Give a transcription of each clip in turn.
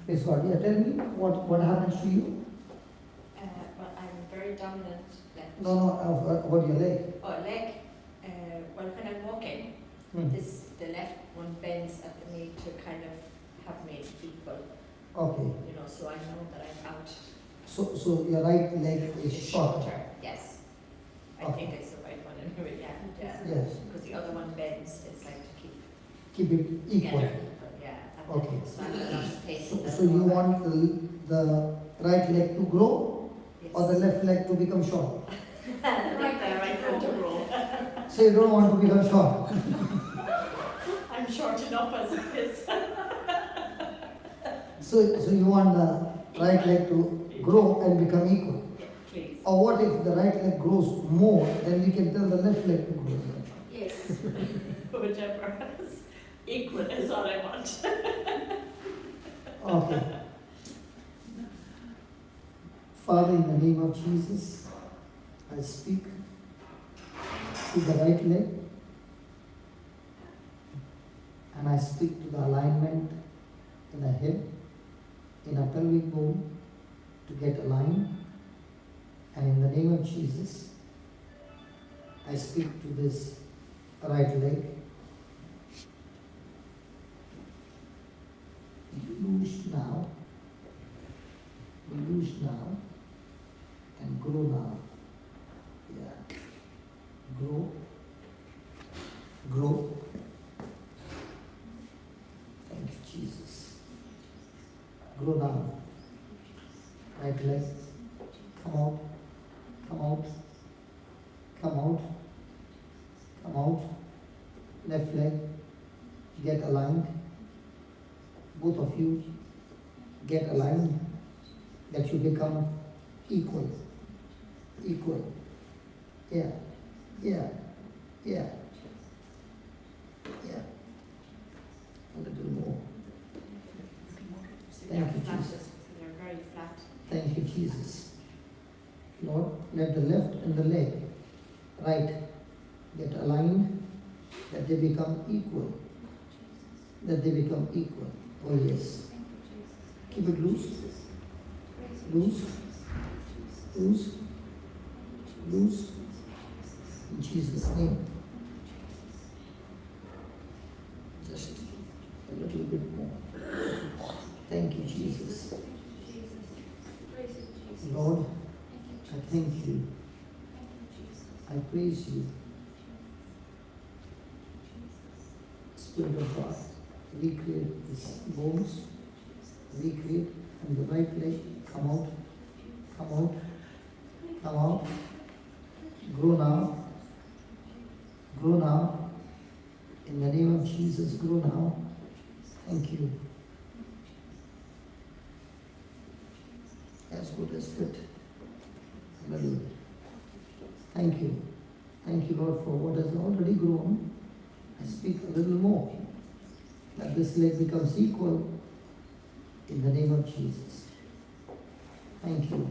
Praise God. Yeah, tell me what happens to you? Well, I'm very dominant left. No, about your leg. Oh, leg. Well, when I'm walking, the left one bends at the knee to kind of have me equal. Okay. You know, so I know that I'm out. So your right leg is shorter. Yes. I Okay. think it's the right one anyway. Yeah. Yes. Because the other one bends. It's like to Keep it equal. together. Yeah. And Okay. So I'm a lot of pace. So you want the right leg to grow, Yes. or the left leg to become short? I think the right one to grow. So you don't want to become short. I'm short enough as it is. So you want the right leg to grow and become equal. Yeah, please. Or what if the right leg grows more, then we can tell the left leg to grow. Yes. Whichever. Equal is all I want. Okay. Father, in the name of Jesus, I speak to the right leg, and I speak to the alignment in the hip, in a pelvic bone, to get aligned. And in the name of Jesus, I speak to this right leg. Loose now, loose now, and grow now. Yeah. Grow. Thank you, Jesus. Grow now. Right leg. Come out. Left leg. Get aligned. Both of you get aligned, that you become equal. Yeah. A little more. Thank you, Jesus. They're very flat. Thank you, Jesus. Lord, let the left and the leg, right, get aligned, that they become equal. Oh yes. Keep it loose. In Jesus' name. Just a little bit more. Thank you, Jesus. Lord, I thank you. I praise you. Spirit of God, recreate these bones. Recreate, and the right leg, come out. Grow now. In the name of Jesus, grow now. Thank you. As good as fit. Hallelujah. Thank you. Thank you, Lord, for what has already grown. I speak a little more, that this leg becomes equal. In the name of Jesus. Thank you.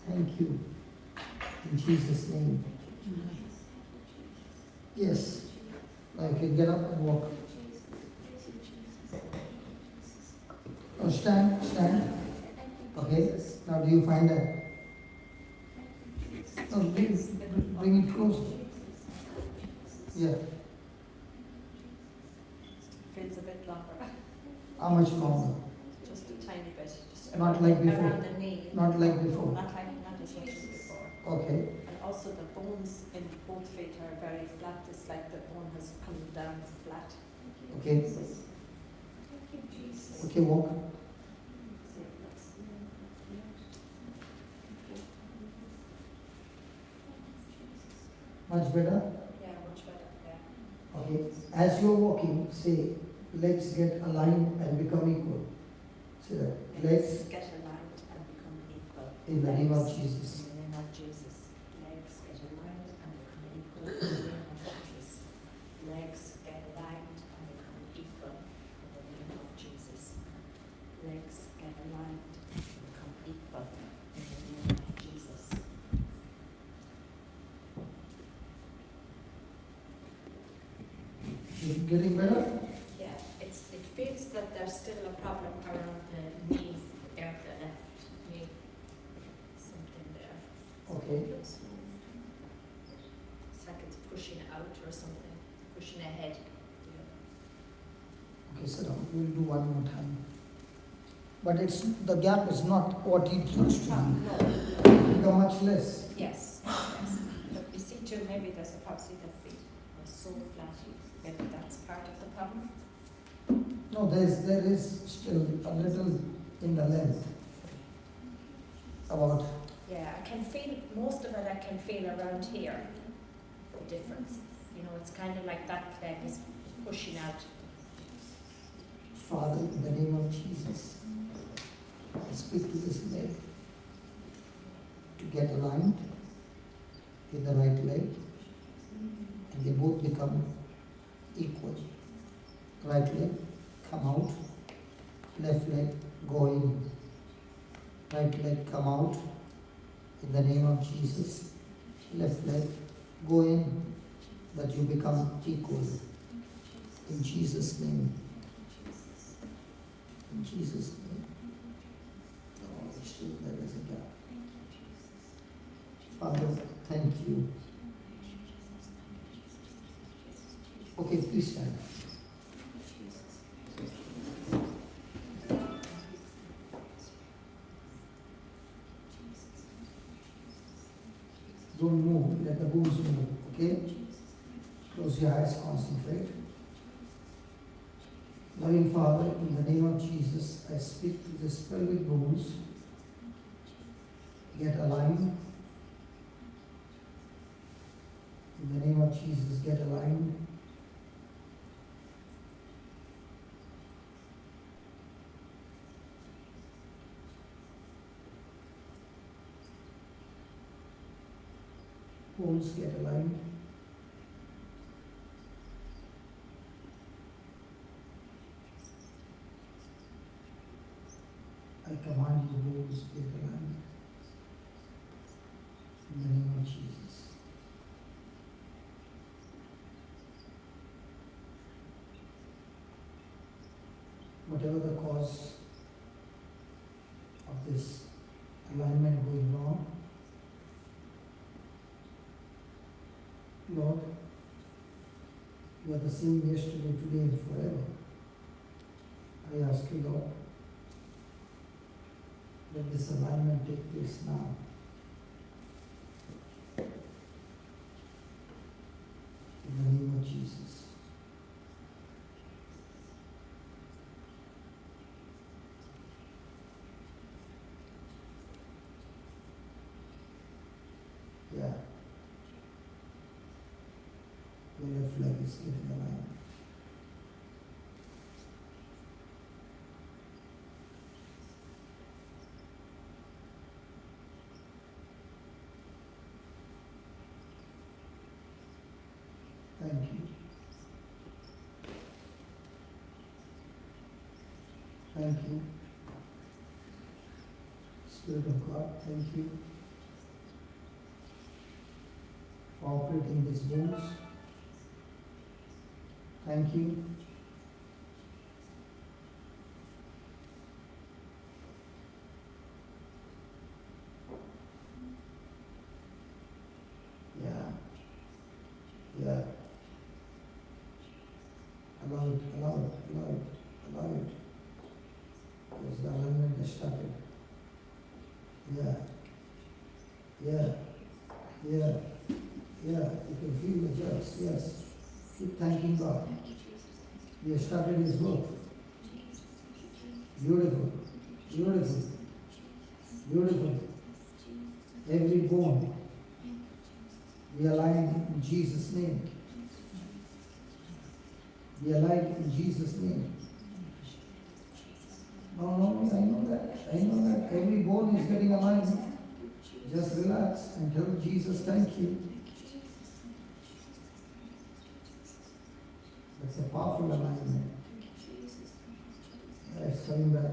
In Jesus' name. Yes. Now you can get up and walk. Now stand. Okay. Now do you find that? No, bring it closer. Yeah. Feels a bit longer. How much longer? Just a tiny bit. Just Not like before. Around the knee. Not like before. Not as much as before. Okay. And also the bones in both feet are very flat. It's like the bone has come down flat. Okay. Okay, walk. Much better? Yeah, much better. Yeah. Okay. As you're walking, say, legs get aligned and become equal. Say that. Legs get aligned and become equal. in the name of Jesus. In the name of Jesus. Legs get aligned and become equal. In the name of Jesus. Legs get aligned and become equal. In the name of Jesus. Legs get aligned and become equal. In the name of Jesus. getting better? Yeah, it feels that there's still a problem around the knee, the left knee. Something there. Okay. It's like it's pushing out or something, pushing ahead. Okay, sit down. We'll do one more time. But the gap is not what it used to be. No. It's become much less. Yes. But you see too, maybe there's a possibility that feet are so flat. Maybe that's part of the problem. No, there is still a little in the length. About. Yeah, I can feel, most of it I can feel around here, the difference. You know, it's kind of like that leg is pushing out. Father, in the name of Jesus, I speak to this leg to get aligned with the right leg, and they both become equal. Right leg, come out, left leg, go in. Right leg, come out, in the name of Jesus. Left leg, go in, that you become equal. In Jesus' name. In Jesus' name. Oh, still there is a gap. Father, thank you. Okay, please stand. Don't move, let the bones move, okay? Close your eyes, concentrate. Loving Father, in the name of Jesus, I speak to the pelvic bones. Get aligned. In the name of Jesus, get aligned. Bones get aligned. I command you, bones get aligned. In the name of Jesus. Whatever the cause of this alignment going wrong, Lord, you are the same yesterday, today, and forever. I ask you, Lord, let this alignment take place now. In the name of Jesus. Yeah. Your left leg is getting aligned. Thank you. Thank you. Spirit of God, thank you for operating these bones. Thank you. Yeah. Yeah. Allow it, allow it, allow it, allow it. Because the alignment is started. Yeah. Yeah. Yeah. Yeah. You can feel the jerks. Yes. Keep thanking God. He has started His work. Beautiful. Beautiful. Beautiful. Every bone be aligned in Jesus' name. Be aligned in Jesus' name. No, I know that. I know that every bone is getting aligned. Just relax and tell Jesus, thank you. That's a powerful alignment. Yeah, it's coming back.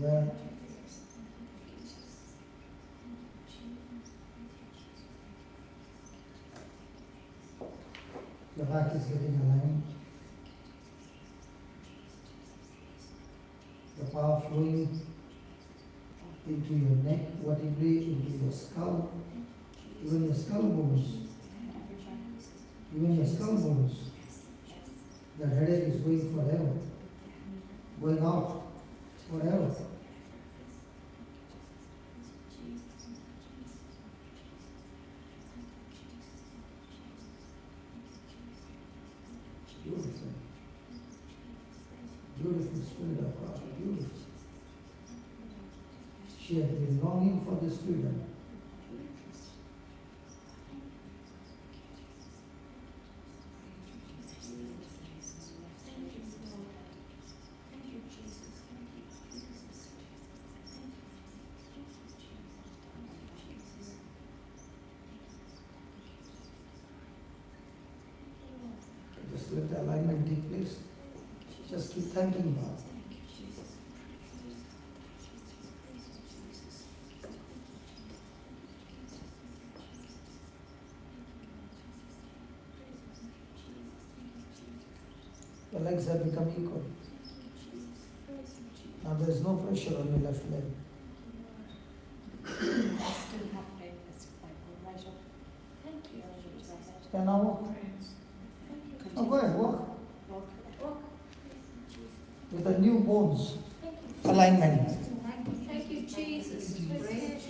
Yeah. Your back is getting aligned. The power flowing into your neck, vertebrae, into your skull, even your skull bones. Even your skull bones. The headache is going forever. Going out forever. Beautiful. Beautiful Spirit of God. Beautiful. She had been longing for this freedom. Just let the alignment take place. Just keep thanking God. Your legs have become equal. Now there is no pressure on your left leg. It's still happening. It's like going right up. Thank you. Can now walk? Oh, go ahead, walk. Walk. With the new bones alignment. Thank you, Jesus.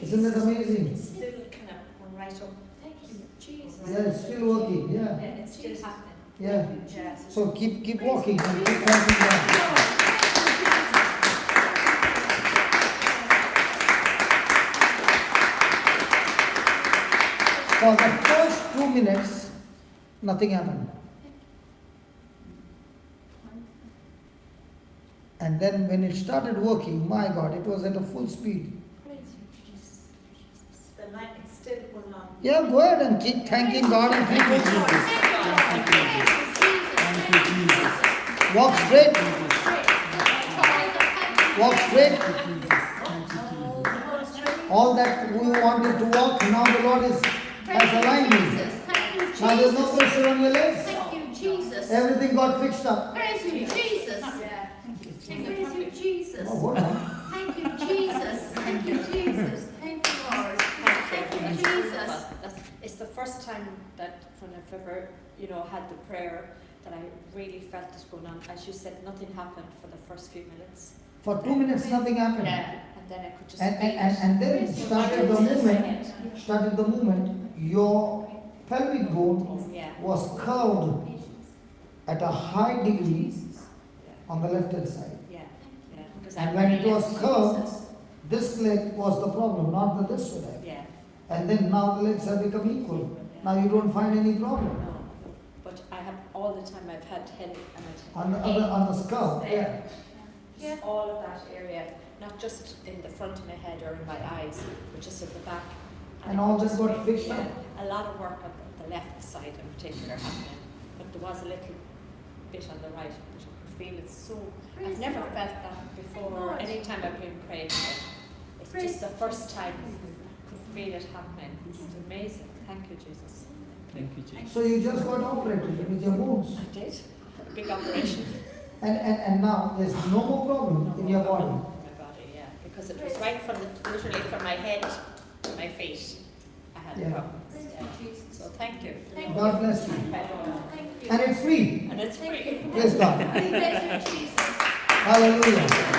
Isn't that amazing? It's still kind of going right up. Thank you, Jesus. Yeah, it's still working. Yeah. Yeah, it's still happening. Yeah. Yeah. So keep walking and keep thanking God. For the first 2 minutes, nothing happened. And then when it started working, my God, it was at a full speed. Praise you, Jesus. The light is still going on. Yeah, go ahead and keep thanking God and thank you, Jesus. Walk straight. Walk straight. All that we wanted to walk, now the Lord has aligned me. Now there's no pressure on your legs. Thank you, Jesus. Everything got fixed up. Praise you, Jesus. Yeah. Praise you, Jesus. Oh, hold on. Thank you, Jesus. Thank you, Jesus. Thank you, Lord. Thank you, Jesus. It's the first time that when I've ever, had the prayer that I really felt this going on. As you said, nothing happened for the first few minutes. For 2 minutes, nothing happened. Yeah. And then I could just And then it started the moment your pelvic bone Yeah. was curved at a high degree Yeah. on the left hand side. Yeah. Because And when it was curved, this leg was the problem, not the this leg. Yeah. And then now the legs have become equal. Now you don't find any problem. No. But I have all the time I've had headache On the skull, yeah. Yeah. All of that area, not just in the front of my head or in my eyes, but just at the back. And all this got fixed up. A lot of work on the left side in particular happening, but there was a little bit on the right, but I could feel it so. I've never felt that before. Anytime I've been praying, it's just the first time I could feel it happening. It's amazing. Thank you, Jesus. Thank you, Jesus. So you just got operated with your bones. I did. A big operation. And now there's no more problem in your body. My body, yeah. Because it was right from literally from my head to my feet. I had Yeah. problems. Yeah. So thank you. God bless you. Thank you. And it's free. And it's free. Praise God. Praise you, Jesus. Hallelujah.